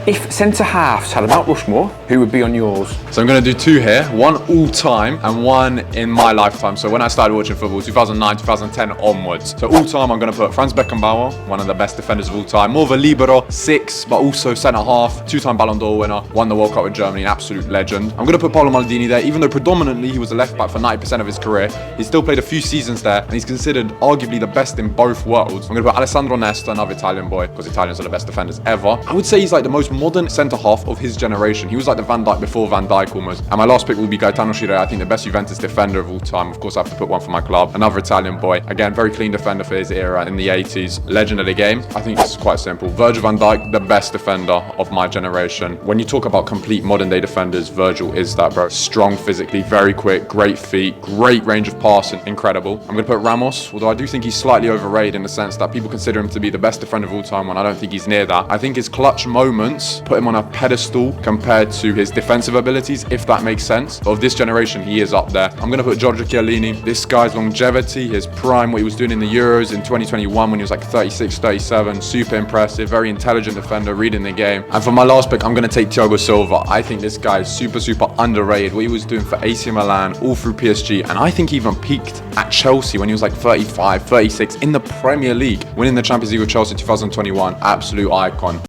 If centre-halves had a Mount Rushmore, who would be on yours? So I'm going to do two here, one all-time and one in my lifetime. So when I started watching football, 2009, 2010 onwards. So all-time, I'm going to put Franz Beckenbauer, one of the best defenders of all time. More of a libero, 6, but also centre-half, two-time Ballon d'Or winner, won the World Cup with Germany, an absolute legend. I'm going to put Paolo Maldini there, even though predominantly he was a left-back for 90% of his career. He still played a few seasons there, and he's considered arguably the best in both worlds. I'm going to put Alessandro Nesta, another Italian boy, because Italians are the best defenders ever. I would say he's like the most modern centre-half of his generation. He was like the Van Dijk before Van Dijk almost. And my last pick will be Gaetano Schiré, I think the best Juventus defender of all time. Of course, I have to put one for my club. Another Italian boy. Again, very clean defender for his era in the 80s. Legend of the game. I think it's quite simple. Virgil van Dijk, the best defender of my generation. When you talk about complete modern day defenders, Virgil is that, bro. Strong physically, very quick, great feet, great range of passing, incredible. I'm going to put Ramos, although I do think he's slightly overrated in the sense that people consider him to be the best defender of all time when I don't think he's near that. I think his clutch moments put him on a pedestal compared to his defensive abilities, if that makes sense. But of this generation, he is up there. I'm going to put Giorgio Chiellini. This guy's longevity, his prime, what he was doing in the Euros in 2021 when he was like 36, 37, super impressive, very intelligent defender, reading the game. And for my last pick, I'm going to take Thiago Silva. I think this guy is super underrated. What he was doing for AC Milan, all through PSG, and I think he even peaked at Chelsea when he was like 35, 36 in the Premier League, winning the Champions League with Chelsea 2021. Absolute icon.